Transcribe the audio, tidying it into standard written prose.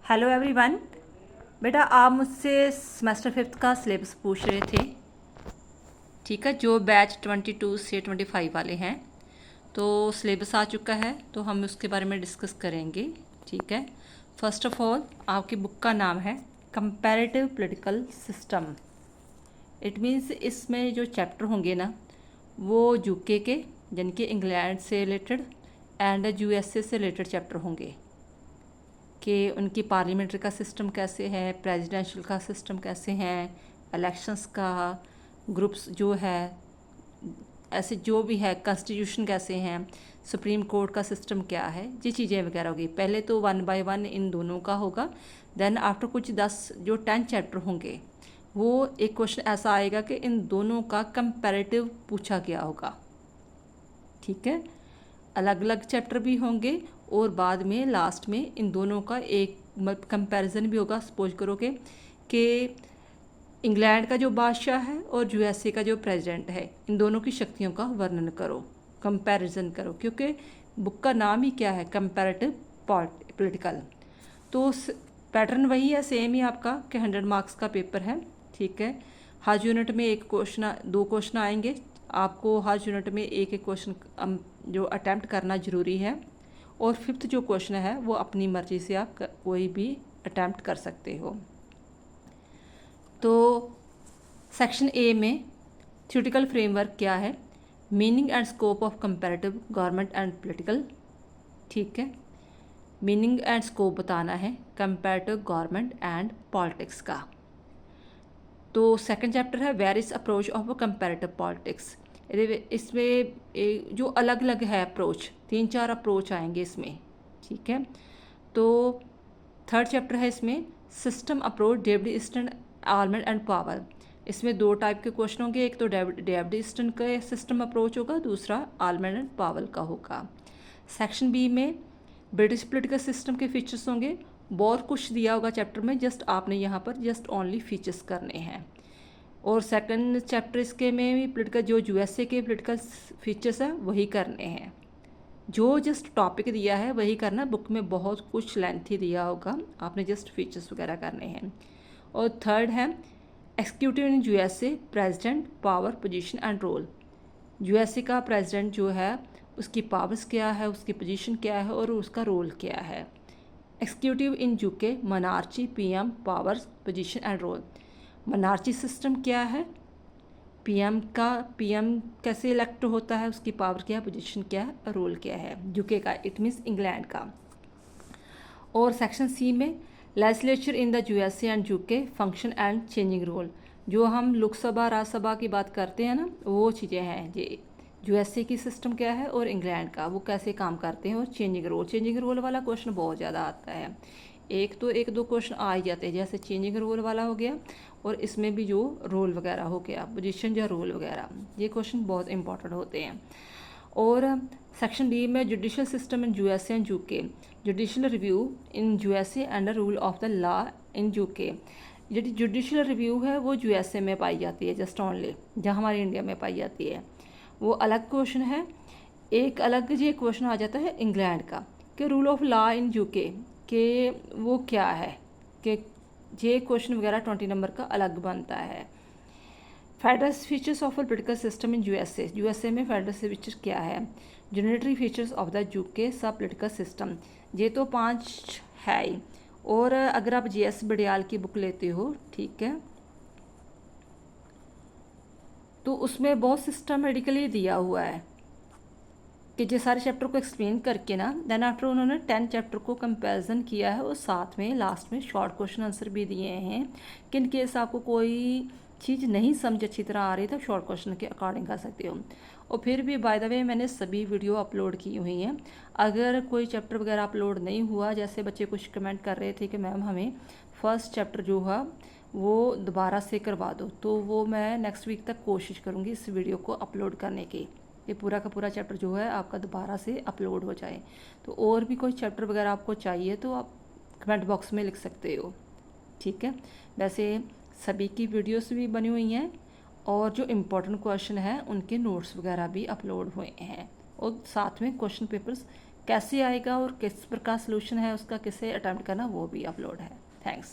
Hello everyone. बेटा आप मुझसे सेमेस्टर 5th का सिलेबस पूछ रहे थे, ठीक है, जो बैच 22 से 25 वाले हैं। तो सिलेबस आ चुका है तो हम उसके बारे में डिस्कस करेंगे, ठीक है। फर्स्ट ऑफ ऑल आपकी बुक का नाम है comparative political system. It means इसमें जो चैप्टर होंगे ना वो यूके के यानी कि इंग्लैंड से रिलेटेड एंड यूएसए से रिलेटेड चैप्टर होंगे कि उनकी पार्लियामेंट्री का सिस्टम कैसे है, प्रेसिडेंशियल का सिस्टम कैसे हैं, इलेक्शंस का ग्रुप्स जो है, ऐसे जो भी है, कॉन्स्टिट्यूशन कैसे हैं, सुप्रीम कोर्ट का सिस्टम क्या है, ये चीज़ें वगैरह होगी। पहले तो 1 बाय 1 इन दोनों का होगा। देन आफ्टर कुछ 10 जो 10 चैप्टर होंगे वो एक क्वेश्चन ऐसा आएगा कि इन दोनों का कंपैरेटिव पूछा गया होगा, ठीक है। अलग अलग चैप्टर भी होंगे और बाद में लास्ट में इन दोनों का एक कंपैरिजन भी होगा। सपोज करो कि इंग्लैंड का जो बादशाह है और यूएसए का जो प्रेसिडेंट है, इन दोनों की शक्तियों का वर्णन करो, कंपैरिजन करो, क्योंकि बुक का नाम ही क्या है, कंपैरेटिव पॉलिटिकल। तो पैटर्न वही है, सेम ही आपका कि 100 मार्क्स का पेपर है, ठीक है। हर यूनिट में एक क्वेश्चन, 2 क्वेश्चन आएंगे। आपको हर यूनिट में एक एक क्वेश्चन जो अटैम्प्ट करना ज़रूरी है। और 5th जो क्वेश्चन है वो अपनी मर्ज़ी से आप कोई भी अटैम्प्ट कर सकते हो। तो सेक्शन ए में थ्योरेटिकल फ्रेमवर्क क्या है, meaning and scope of comparative government and political, ठीक है। मीनिंग एंड स्कोप बताना है कंपैरेटिव गवर्नमेंट एंड पॉलिटिक्स का। तो सेकंड चैप्टर है various approach of comparative politics. इसमें जो अलग अलग है अप्रोच, 3-4 अप्रोच आएंगे इसमें, ठीक है। तो थर्ड चैप्टर है इसमें system approach David Easton Almond and Powell. इसमें 2 टाइप के क्वेश्चन होंगे, एक तो डेविड ईस्टन का सिस्टम अप्रोच होगा, दूसरा आर्मेंट एंड पावर का होगा। सेक्शन बी में ब्रिटिश पॉलिटिकल सिस्टम के फीचर्स होंगे। बहुत कुछ दिया होगा चैप्टर में, जस्ट आपने यहाँ पर जस्ट ओनली फीचर्स करने हैं। और सेकंड चैप्टर इसके में भी पॉलिटिकल जो यूएसए के पॉलिटिकल फीचर्स हैं वही करने हैं। जो जस्ट टॉपिक दिया है वही करना, बुक में बहुत कुछ लेंथी दिया होगा, आपने जस्ट फीचर्स वगैरह करने हैं। और थर्ड है executive in USA, president, power, position and role. USA का प्रेसिडेंट जो है उसकी पावर्स क्या है, उसकी पोजीशन क्या है और उसका रोल क्या है। Executive in UK, monarchy, PM, powers, position and role. Monarchy system क्या है, पीएम कैसे इलेक्ट होता है, उसकी पावर क्या है, पोजीशन क्या है, रोल क्या है, यूके का, इट मीन्स इंग्लैंड का। और सेक्शन सी में legislature in the USA and UK, function and changing role. जो हम लोकसभा राज्यसभा की बात करते हैं ना, वो चीज़ें हैं। ये यूएसए की सिस्टम क्या है और इंग्लैंड का, वो कैसे काम करते हैं, और चेंजिंग रोल वाला क्वेश्चन बहुत ज़्यादा आता है। एक दो क्वेश्चन आ ही जाते हैं, जैसे चेंजिंग रोल वाला हो गया और इसमें भी जो रोल वगैरह हो गया, पोजीशन या रोल वगैरह, ये क्वेश्चन बहुत इंपॉर्टेंट होते हैं। और सेक्शन डी में judicial system in USA and UK, judicial review in USA and rule of the law in UK. जो जुडिशल रिव्यू है वो यूएसए में पाई जाती है, जस्ट ओनली, जहाँ हमारे इंडिया में पाई जाती है वो अलग क्वेश्चन है। एक अलग ये क्वेश्चन आ जाता है इंग्लैंड का कि rule of law in UK के वो क्या है, कि ये क्वेश्चन वगैरह 20 नंबर का अलग बनता है। Federal features of political system in USA में फेडरल फीचर्स क्या है, unitary features of the UK सब पॉलिटिकल सिस्टम। ये तो 5 है ही। और अगर आप जीएस बडियाल की बुक लेते हो, ठीक है, तो उसमें बहुत सिस्टमेटिकली दिया हुआ है कि जो सारे चैप्टर को एक्सप्लेन करके ना, देन आफ्टर उन्होंने 10 चैप्टर को कंपैरिजन किया है और साथ में लास्ट में शॉर्ट क्वेश्चन आंसर भी दिए हैं कि इन केस आपको कोई चीज़ नहीं समझ अच्छी तरह आ रही तो शॉर्ट क्वेश्चन के अकॉर्डिंग कर सकते हो। और फिर भी बाय द वे मैंने सभी वीडियो अपलोड की हुई हैं। अगर कोई चैप्टर वगैरह अपलोड नहीं हुआ, जैसे बच्चे कुछ कमेंट कर रहे थे कि मैम हमें फर्स्ट चैप्टर जो है वो दोबारा से करवा दो, तो वो मैं नेक्स्ट वीक तक कोशिश करूँगी इस वीडियो को अपलोड करने की, ये पूरा का पूरा चैप्टर जो है आपका दोबारा से अपलोड हो जाए। तो और भी कोई चैप्टर वगैरह आपको चाहिए तो आप कमेंट बॉक्स में लिख सकते हो, ठीक है। वैसे सभी की वीडियोस भी बनी हुई हैं और जो इम्पोर्टेंट क्वेश्चन है उनके नोट्स वगैरह भी अपलोड हुए हैं और साथ में क्वेश्चन पेपर्स कैसे आएगा और किस प्रकार सोल्यूशन है उसका, किसे अटेम्प्ट करना, वो भी अपलोड है। थैंक्स।